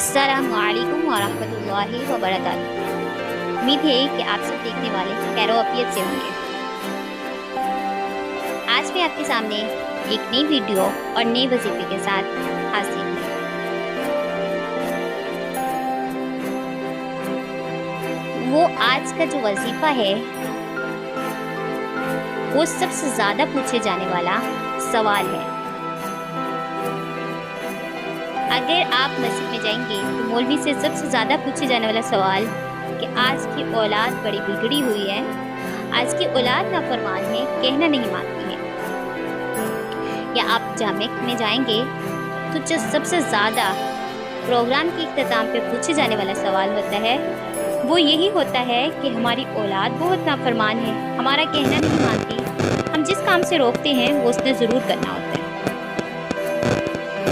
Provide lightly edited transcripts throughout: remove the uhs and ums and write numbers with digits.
अस्सलामु अलैकुम वरहमतुल्लाहि वबरकातुहू। उम्मीद है कि आप सब देखने वाले खैर-ओ-आफियत से होंगे। आज मैं आपके सामने एक नई वीडियो और नए वजीफे के साथ हाजिर हूँ। वो आज का जो वजीफा है वो सबसे ज़्यादा पूछे जाने वाला सवाल है। अगर आप मस्जिद में जाएंगे तो मौलवी से सबसे ज़्यादा पूछे जाने वाला सवाल कि आज की औलाद बड़ी बिगड़ी हुई है, आज की औलाद नाफरमान है, कहना नहीं मानती है। या आप जामे में जाएंगे तो जो सबसे ज़्यादा प्रोग्राम के इख्तिताम पे पूछे जाने वाला सवाल होता है वो यही होता है कि हमारी औलाद बहुत नाफरमान है, हमारा कहना नहीं मानती, हम जिस काम से रोकते हैं वो उसने ज़रूर करना होता है।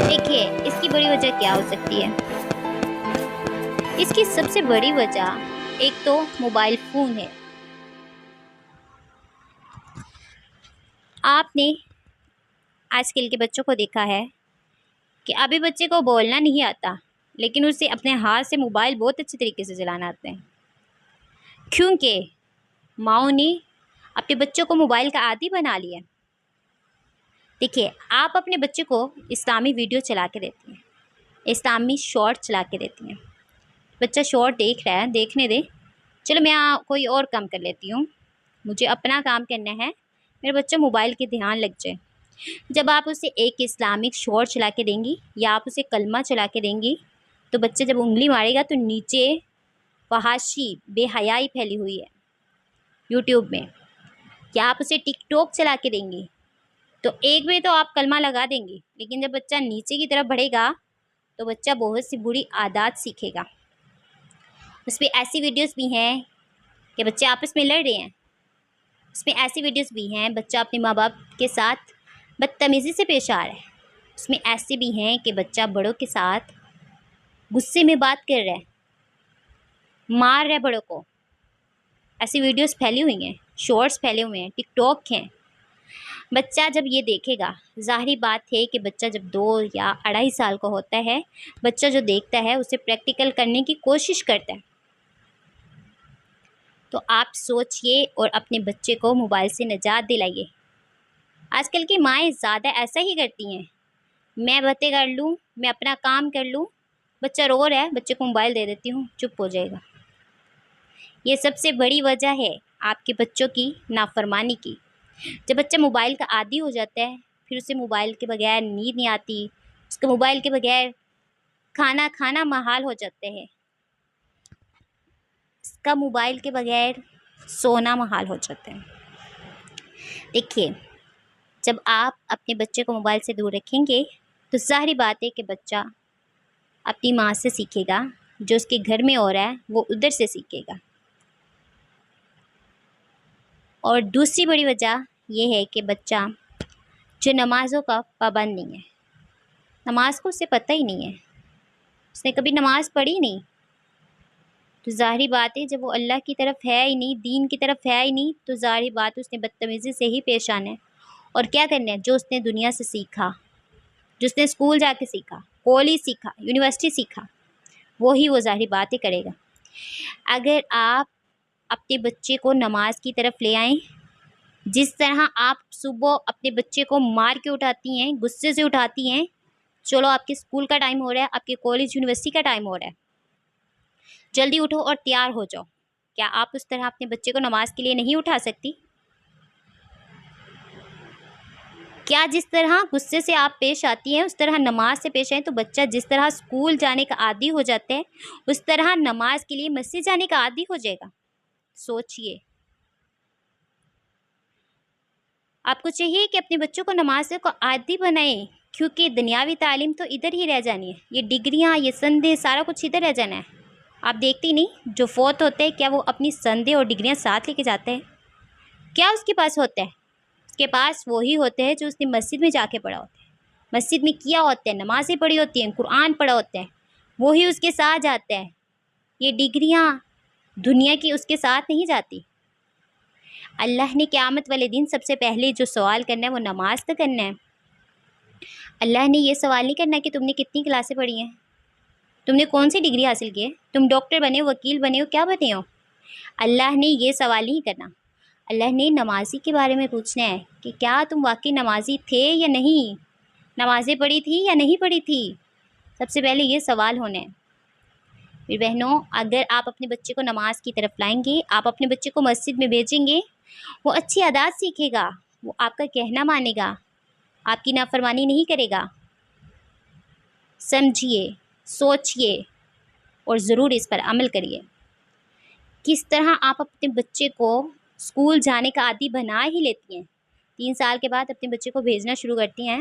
देखिए, इसकी बड़ी वजह क्या हो सकती है। इसकी सबसे बड़ी वजह एक तो मोबाइल फ़ोन है। आपने आजकल के बच्चों को देखा है कि अभी बच्चे को बोलना नहीं आता लेकिन उसे अपने हाथ से मोबाइल बहुत अच्छे तरीके से चलाना आता है, क्योंकि माँओं ने अपने बच्चों को मोबाइल का आदी बना लिया। देखिए, आप अपने बच्चे को इस्लामी वीडियो चला के देती हैं, इस्लामी शॉर्ट चला के देती हैं। बच्चा शॉर्ट देख रहा है, देखने दे, चलो मैं कोई और काम कर लेती हूँ, मुझे अपना काम करना है, मेरा बच्चा मोबाइल के ध्यान लग जाए। जब आप उसे एक इस्लामिक शॉर्ट चला के देंगी या आप उसे कलमा चला के देंगी तो बच्चा जब उंगली मारेगा तो नीचे फहाशी बेहयाई फैली हुई है यूट्यूब में। या आप उसे टिकटॉक चला के देंगी तो एक में तो आप कलमा लगा देंगी, लेकिन जब बच्चा नीचे की तरफ बढ़ेगा तो बच्चा बहुत सी बुरी आदत सीखेगा। उसमें ऐसी वीडियोस भी हैं कि बच्चे आपस में लड़ रहे हैं, उसमें ऐसी वीडियोस भी हैं बच्चा अपने माँ बाप के साथ बदतमीज़ी से पेश आ रहा है, उसमें ऐसे भी हैं कि बच्चा बड़ों के साथ गुस्से में बात कर रहा है, मार रहा है बड़ों को। ऐसी वीडियोस फैली हुई हैं, शॉर्ट्स फैले हुए हैं, टिकटॉक हैं। बच्चा जब ये देखेगा, ज़ाहिरी बात है कि बच्चा जब 2 या 2.5 साल का होता है, बच्चा जो देखता है उसे प्रैक्टिकल करने की कोशिश करता है। तो आप सोचिए और अपने बच्चे को मोबाइल से निजात दिलाइए। आजकल की माएँ ज़्यादा ऐसा ही करती हैं, मैं बातें कर लूँ, मैं अपना काम कर लूँ, बच्चा रो रहा है, बच्चे को मोबाइल दे देती हूँ, चुप हो जाएगा। ये सबसे बड़ी वजह है आपके बच्चों की नाफरमानी की। जब बच्चा मोबाइल का आदी हो जाता है फिर उसे मोबाइल के बगैर नींद नहीं आती, उसका मोबाइल के बगैर खाना खाना महाल हो जाता है, उसका मोबाइल के बगैर सोना महाल हो जाता है। देखिए, जब आप अपने बच्चे को मोबाइल से दूर रखेंगे तो ज़ाहिरी बात है कि बच्चा अपनी माँ से सीखेगा, जो उसके घर में हो रहा है वो उधर से सीखेगा। और दूसरी बड़ी वजह यह है कि बच्चा जो नमाज़ों का पाबंद नहीं है, नमाज को उसे पता ही नहीं है, उसने कभी नमाज़ पढ़ी नहीं, तो ज़ाहिरी बात है जब वो अल्लाह की तरफ है ही नहीं, दीन की तरफ है ही नहीं, तो ज़ाहिरी बात है उसने बदतमीज़ी से ही पेश आना है। और क्या करना है, जो उसने दुनिया से सीखा, जो उसने स्कूल जाके सीखा, कॉलेज सीखा, यूनिवर्सिटी सीखा, वही वो ज़ाहिरी बात ही करेगा। अगर आप अपने बच्चे को नमाज की तरफ ले आएँ, जिस तरह आप सुबह अपने बच्चे को मार के उठाती हैं, गुस्से से उठाती हैं, चलो आपके स्कूल का टाइम हो रहा है, आपके कॉलेज यूनिवर्सिटी का टाइम हो रहा है, जल्दी उठो और तैयार हो जाओ, क्या आप उस तरह अपने बच्चे को नमाज के लिए नहीं उठा सकती? क्या जिस तरह गुस्से से आप पेश आती हैं उस तरह नमाज से पेश आएँ तो बच्चा जिस तरह स्कूल जाने का आदी हो जाता है उस तरह नमाज के लिए मस्जिद जाने का आदी हो जाएगा? सोचिए। आपको चाहिए कि अपने बच्चों को नमाज को आदी बनाएं, क्योंकि दुनियावी तालीम तो इधर ही रह जानी है, ये डिग्रियां, ये संधे, सारा कुछ इधर रह जाना है। आप देखती नहीं, जो फौत होते हैं क्या वो अपनी संधे और डिग्रियां साथ लेके जाते हैं? क्या उसके पास होता है? उसके पास वही होते हैं जो उसने मस्जिद में जाके पढ़ा होता है, मस्जिद में किया होता है, नमाज़ें पढ़ी होती हैं, कुरान पढ़ा होता है, वही उसके साथ जाता है। ये डिग्रियाँ दुनिया की उसके साथ नहीं जाती। अल्लाह ने क़यामत वाले दिन सबसे पहले जो सवाल करना है वो नमाज का करना है। अल्लाह ने ये सवाल नहीं करना कि तुमने कितनी क्लासें पढ़ी हैं, تم نے کون سی ڈگری حاصل کی ہے؟ تم ڈاکٹر بنے ہو، وکیل بنے ہو، کیا بنے ہو؟ اللہ نے یہ سوال نہیں کرنا، اللہ نے نمازی کے بارے میں پوچھنا ہے کہ کیا تم واقعی نمازی تھے یا نہیں، نمازیں پڑھی تھی یا نہیں پڑھی تھی، سب سے پہلے یہ سوال ہونا ہے۔ میری بہنوں، اگر آپ اپنے بچے کو نماز کی طرف لائیں گے، آپ اپنے بچے کو مسجد میں بھیجیں گے، وہ اچھی عادات سیکھے گا، وہ آپ کا کہنا مانے گا، آپ کی نافرمانی نہیں کرے گا۔ سمجھیے، سوچئے اور ضرور اس پر عمل کریے۔ کس طرح آپ اپنے بچے کو اسکول جانے کا عادی بنا ہی لیتی ہیں۔ 3 سال کے بعد اپنے بچے کو بھیجنا شروع کرتی ہیں،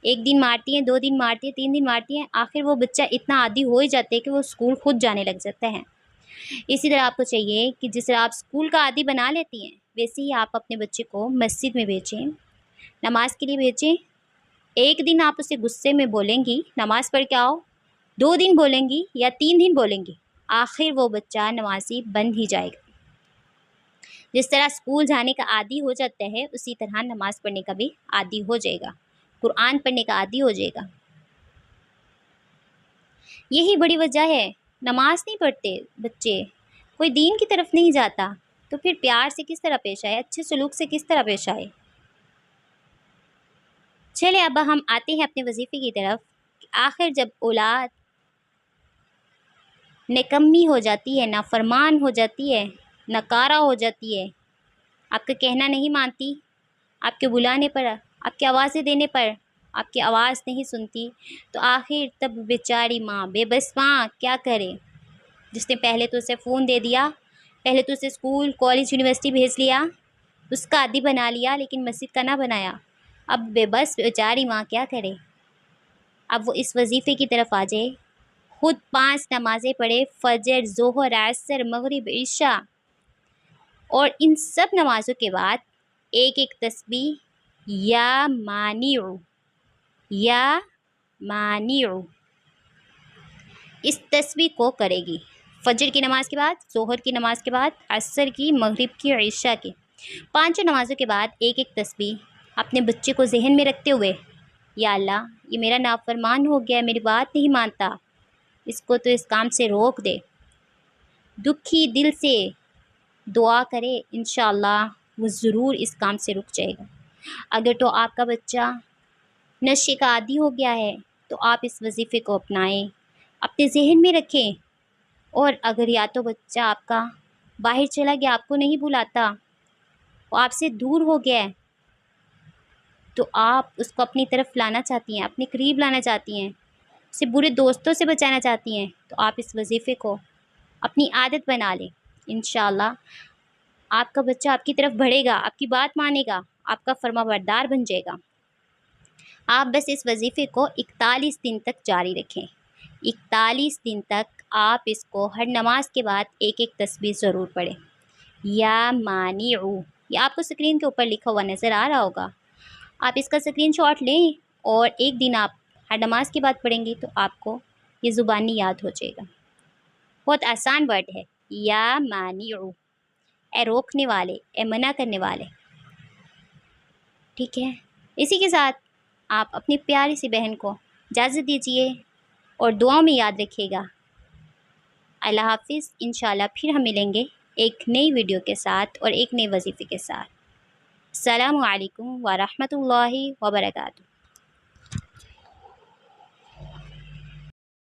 1 دن مارتی ہیں، 2 دن مارتی ہیں، 3 دن مارتی ہیں، آخر وہ بچہ اتنا عادی ہو ہی جاتا ہے کہ وہ اسکول خود جانے لگ جاتا ہے۔ اسی طرح آپ کو چاہیے کہ جس طرح آپ اسکول کا عادی بنا لیتی ہیں، ویسے ہی آپ اپنے بچے کو مسجد میں بھیجیں، نماز کے لیے بھیجیں۔ 1 دن آپ اسے غصے میں بولیں گی نماز پڑھ کے آؤ، 2 دن بولیں گی یا 3 دن بولیں گی، آخر وہ بچہ نمازی بن ہی جائے گا۔ جس طرح اسکول جانے کا عادی ہو جاتا ہے، اسی طرح نماز پڑھنے کا بھی عادی ہو جائے گا، قرآن پڑھنے کا عادی ہو جائے گا۔ یہی بڑی وجہ ہے نماز نہیں پڑھتے بچے، کوئی دین کی طرف نہیں جاتا، تو پھر پیار سے کس طرح پیش آئے، اچھے سلوک سے کس طرح پیش آئے۔ چلے اب ہم آتے ہیں اپنے وظیفے کی طرف۔ آخر جب اولاد نکمی ہو جاتی ہے، نافرمان ہو جاتی ہے، نکارہ ہو جاتی ہے، آپ کا کہنا نہیں مانتی، آپ کے بلانے پر، آپ کی آوازیں دینے پر آپ کی آواز نہیں سنتی، تو آخر تب بیچاری ماں، بے بس ماں کیا کرے، جس نے پہلے تو اسے فون دے دیا، پہلے تو اسے اسکول، کالج، یونیورسٹی بھیج لیا، اس کا عادی بنا لیا، لیکن مسجد کا نہ بنایا، اب بے بس بیچاری ماں کیا کرے۔ اب وہ اس وظیفے کی طرف آ جائے، خود 5 نمازیں پڑھے، فجر، ظہر، عصر، مغرب، عشاء، اور ان سب نمازوں کے بعد ایک ایک تسبیح یا مانع، یا مانع، اس تسبیح کو کرے گی، فجر کی نماز کے بعد، ظہر کی نماز کے بعد، عصر کی، مغرب کی، عشاء کی، 5 نمازوں کے بعد ایک ایک تسبیح اپنے بچے کو ذہن میں رکھتے ہوئے، یا اللہ یہ میرا نافرمان ہو گیا، میری بات نہیں مانتا، اس کو تو اس کام سے روک دے، دکھی دل سے دعا کرے، انشاءاللہ وہ ضرور اس کام سے رک جائے گا۔ اگر تو آپ کا بچہ نشے کا عادی ہو گیا ہے، تو آپ اس وظیفے کو اپنائیں، اپنے ذہن میں رکھیں، اور اگر یا تو بچہ آپ کا باہر چلا گیا، آپ کو نہیں بلاتا، وہ آپ سے دور ہو گیا ہے، تو آپ اس کو اپنی طرف لانا چاہتی ہیں، اپنے قریب لانا چاہتی ہیں، اسے برے دوستوں سے بچانا چاہتی ہیں، تو آپ اس وظیفے کو اپنی عادت بنا لیں۔ انشاءاللہ آپ کا بچہ آپ کی طرف بڑھے گا، آپ کی بات مانے گا، آپ کا فرما بردار بن جائے گا۔ آپ بس اس وظیفے کو 41 دن تک جاری رکھیں، 41 دن تک آپ اس کو ہر نماز کے بعد ایک ایک تسبیح ضرور پڑھیں، یا مانع، یہ آپ کو اسکرین کے اوپر لکھا ہوا نظر آ رہا ہوگا، آپ اس کا اسکرین شاٹ لیں، اور ایک دن آپ ہر نماز کے بعد پڑھیں گے تو آپ کو یہ زبانی یاد ہو جائے گا۔ بہت آسان ورڈ ہے، یا مانع، اے روکنے والے، اے منع کرنے والے، ٹھیک ہے۔ اسی کے ساتھ آپ اپنی پیاری سی بہن کو اجازت دیجیے، اور دعاؤں میں یاد رکھیے گا۔ اللہ حافظ، انشاءاللہ پھر ہم ملیں گے ایک نئی ویڈیو کے ساتھ اور ایک نئے وظیفے کے ساتھ۔ السلام علیکم ورحمۃ اللہ وبرکاتہ۔